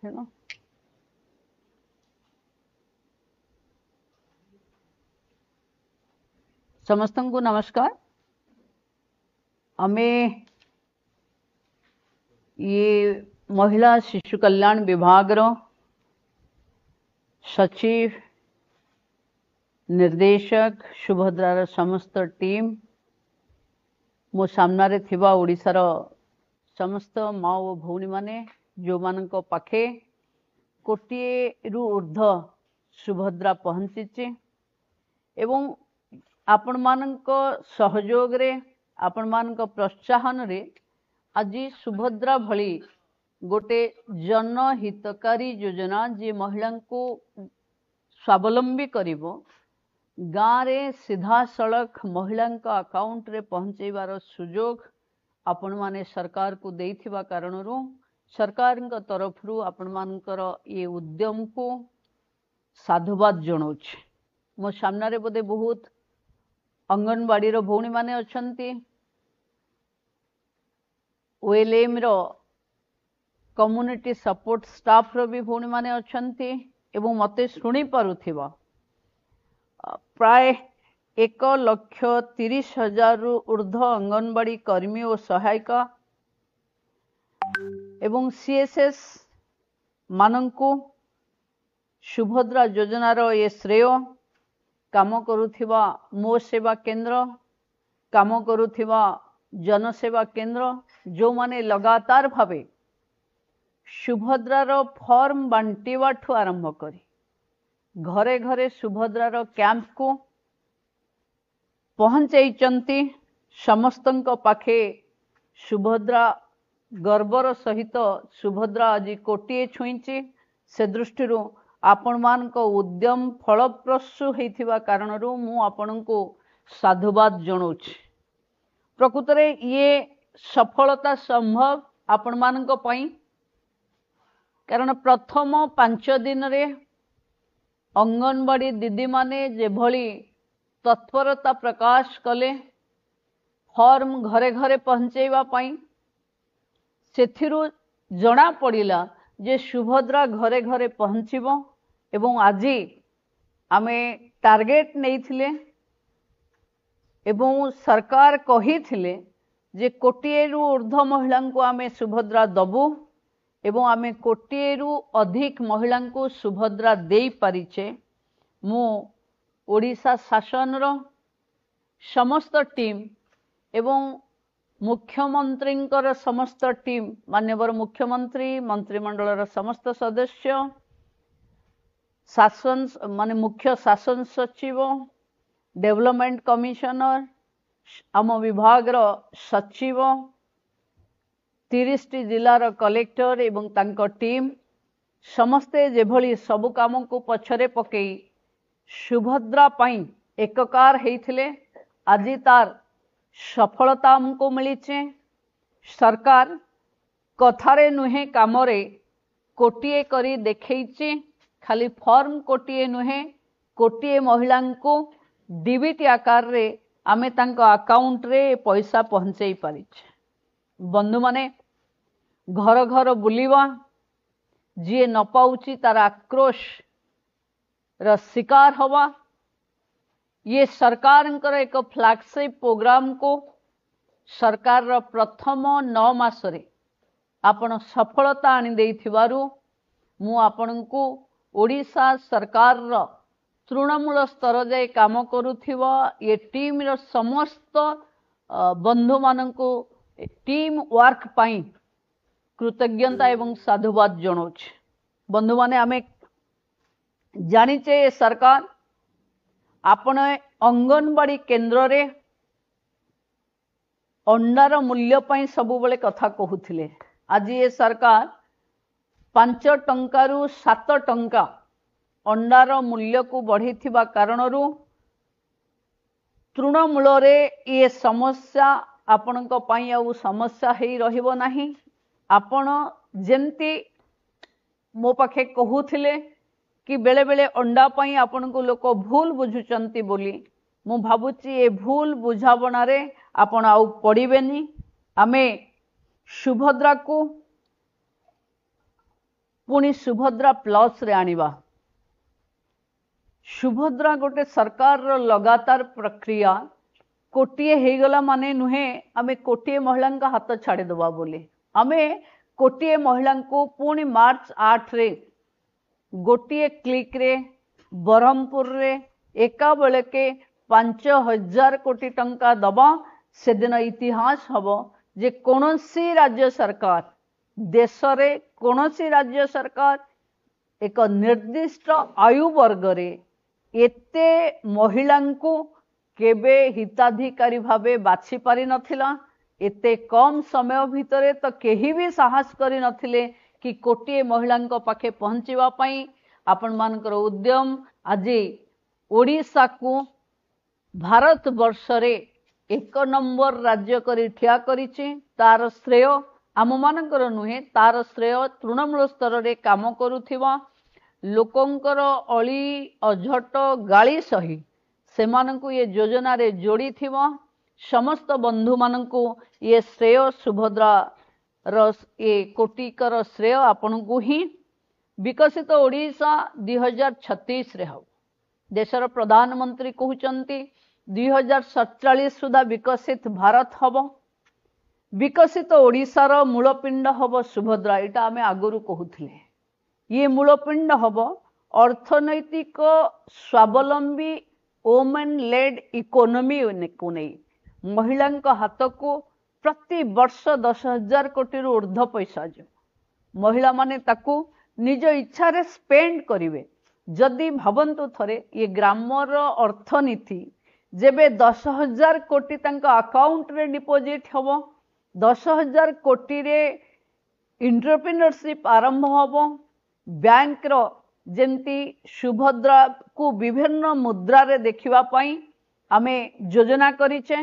Hello समस्त को नमस्कार। हमें ये महिला शिशु कल्याण विभाग रो सचिव निर्देशक सुभद्रार समस्त टीम मो सामने थिबा ओडिशार समस्त माँ और भौणी माने जो मानक पाखे कोटिए रु ऊर्ध सुभद्रा पहुंची एवं आपण मानक सहयोग रे आपण मानक प्रोत्साहन रे आज सुभद्रा भली गोटे जनहितकारी योजना जी महिला को स्वावलंबी करिवो गाँव रे सीधा सड़क महिला अकाउंट रे पहुँचेबार सुजोग आपण माने सरकार को देइथिबा कारणरू सरकार तरफ आपण मानकर ये उद्यम को साधुवाद जनाऊँ। मो सामने बोधे बहुत अंगनवाड़ी रो भौणी माने अछंती, ओएलएम रो कम्युनिटी सपोर्ट स्टाफ रो भी भौणी माने अछंती एवं मते सुनी पारुथिबा प्राय 1,30,000 रु ऊर्ध्व अंगनवाड़ी कर्मी और सहायिका एवं सीएसएस मानंकु सुभद्रा योजनार ये श्रेय काम करुथिबा मो सेवा केंद्र काम करुथिबा जनसेवा केंद्र जो माने लगातार भावे सुभद्रार फॉर्म बांटीबाठू आरंभ करी घरे घरे सुभद्रार कैंप को पहुंचैचंती। समस्तंक पाखे सुभद्रा गर्वर सहित सुभद्रा आज कोटिए छुईची से दृष्टि आपण मान को उद्यम फलप्रसू होइथिबा कारणरू मु आपण को साधुवाद जनाऊँ। प्रकृत रे ये सफलता संभव आपण मान को पई कारण प्रथम 5 दिन रे अंगनवाड़ी दीदी माने जे भली तत्परता प्रकाश कले फॉर्म घरे घरे पहुंचेबा पई सेथिरु जना पड़िला जे सुभद्रा घरे घरे पहुंचीबो एवं आज आमे टार्गेट नहीं थिले एवं सरकार कही थिले जे कोटिए रु ऊर्ध्व महिला को आमे सुभद्रा दबु एवं आमे कोटिए रु अधिक महिला को सुभद्रा देई परिचे। मु ओडिशा शासन रो समस्त टीम एवं मुख्यमंत्री समस्त टीम माननीय मुख्यमंत्री मंत्रिमंडल समस्त सदस्य शासन माने मुख्य शासन सचिव डेवलपमेंट कमिशनर आम विभाग रो सचिव 30 जिलार कलेक्टर एवं तांको टीम समस्ते जेभली सब काम को पछरे पकई सुभद्रा पई एककार हेइथिले आज तार सफलता हमको मिली। सरकार कथारे नुहे कामरे कोटिए करी देखैछि खाली फॉर्म कोटिए नुहे कोटिए महिला को डीबीटी आकार रे आमे तांको अकाउंट रे पैसा पहुंचई पारिछ। बंधु माने घर घर बुलिवा जी न पाउची तार आक्रोश र शिकार हवा ये सरकार एक फ्लैगशिप प्रोग्राम को सरकार रो प्रथम 9 मासरे आपण सफलता आनी देइथिबारु मु आपण को ओडिशा सरकार रो तृणमूल स्तर जाए काम करुथिबा ये टीम रो समस्त बंधु माननको टीम वर्क पाई कृतज्ञता एवं साधुवाद जनाऊँ। बंधु माने आमे जानिचे सरकार आपण अंगनवाड़ी केन्द्र रे अंडार मूल्य पाई सबु बेले कथा कहूथिले। आज ये सरकार 5 टंकारु 7 टंका अंडार मूल्य को बढ़ी थिबा कारणरू तृणमूल रे ये समस्या आपणक पाई आउ समस्या हेई रहिबो नाही। आपण जेंती मो पाखे कहूथिले कि बेले बेले अंडा पाई आपण को लोक भूल बुझुचंती बोली मु भाबुची ए भूल बुझावना रे आपण आउ पड़िबेनी। आमे सुभद्रा को पुणी सुभद्रा प्लस रे आनिबा। सुभद्रा गोटे सरकार रो लगातार प्रक्रिया कोटिए हो गला माने नुहे आमे कोटिए महिला का हाथ छाड़ी दबा बोली। आमे कोटिए महिला को पुणी मार्च 8 रे गोटिए क्लिक रे ब्रह्मपुर रे एका बेले के 5000 कोटी टंका दबा। से दिन इतिहास हबो जे कोनोसी राज्य सरकार देश रे कोनोसी राज्य सरकार एक निर्दिष्ट आयु वर्ग रे एते महिला को केबे हिताधिकारी भावे बाछि पारि नथिला। एते कम समय भितरे तो केही भी साहस करि नथिले कि कोटिए महिला पाखे पहुँचवा पाई। आपण मानकर उद्यम आज ओडिशा को भारत वर्ष रे 1 नंबर राज्य करी ठिया करिछि। तार श्रेय आम मानकर नुहे, तार श्रेय तृणमूल स्तर रे काम करुथिबा लोकंकर अली अझट गाली सही सेमानंकु ये योजना रे जोड़ी थिबा। समस्त बंधु मानंकु ये श्रेय सुभद्रा रस ये कोटिकर श्रेय आपन को ही। विकसित ओडिशा 2036 रे हो। देशर प्रधानमंत्री कहउचंती 2047 सुधा विकसित भारत हबो। विकसित ओडिशार मूलपिंड हबो सुभद्रा। एटा आमे आगुरु कहउथिले। ये मूलपिंड हबो अर्थनैतिक स्वावलंबी वोमेन लेड इकोनॉमी को नहीं महिला हाथ को प्रति वर्ष 10,000 कोटी ऊर्ध्व पैसा जो महिला माने ताकू निज इच्छा रे स्पेंड करिवे। जदि भावंतु थरे ये ग्रामर अर्थनीति जेबे 10,000 कोटी तांका अकाउंट रे डिपोजिट हबो 10,000 कोटी रे एंटरप्रेन्योरशिप आरंभ हबो। बैंक रो जेंती सुभद्रा को विभिन्न मुद्रा रे देखिबा पाई आमे योजना करिचे।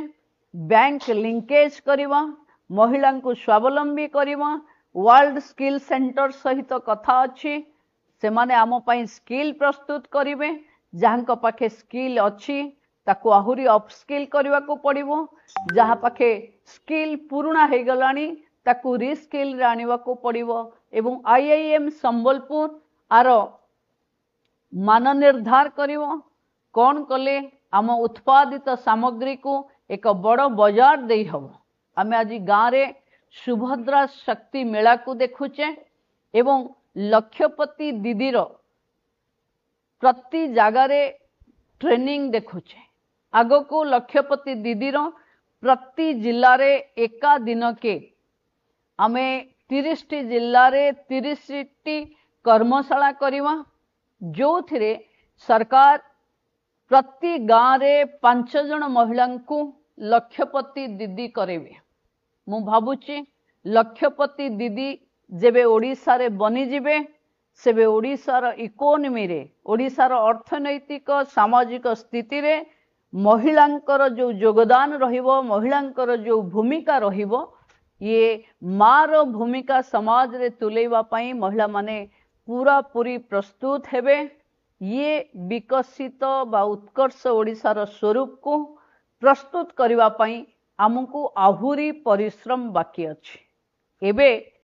बैंक लिंकेज करिवा महिला को स्वावलंबी करिवा। वर्ल्ड स्किल सेंटर सहित कथा अच्छी से माने आम पाई स्किल प्रस्तुत करिवे। जहां पाखे स्किल अच्छी ताको आहुरी अपस्किल करने को पड़िबो। जहाँ पाखे स्किल पुराना हो गलानी ताको रिस्किल रे आनिबा को पड़िबो। एवं आईआईएम संबलपुर आर मान निर्धार करिवो। कौन कले आम उत्पादित सामग्री को एक बड़ बाजार दे हबो। आमे आज गाँव रे सुभद्रा शक्ति मेला को देखुचे एवं लक्षपति दीदीर प्रति जगार ट्रेनिंग देखुचे। आग को लक्षपति दीदीर प्रति जिल्ला रे एका दिन के आमे 30 टी जिल्ला रे 30 टी कर्मशाला करिवा जो थिरे सरकार प्रति गाँव रे 5 जन महिला को लक्षपति दीदी करेबे। मु भाबुची लक्षपति दीदी जेबे ओडिशा रे बनी जिबे सेबे ओडिशार इकोनॉमी रे ओडिशार अर्थनैतिक सामाजिक स्थिति रे महिलांकर जो योगदान रहिबो महिलांकर जो भूमिका रहिबो ये मार भूमिका समाज रे तुलेबा पई महिला माने पूरा पूरी प्रस्तुत हेबे। ये विकसित बा उत्कर्ष ओडिशार स्वरूप को प्रस्तुत करबा पई आमको आहुरी परिश्रम बाकी अछि। एबे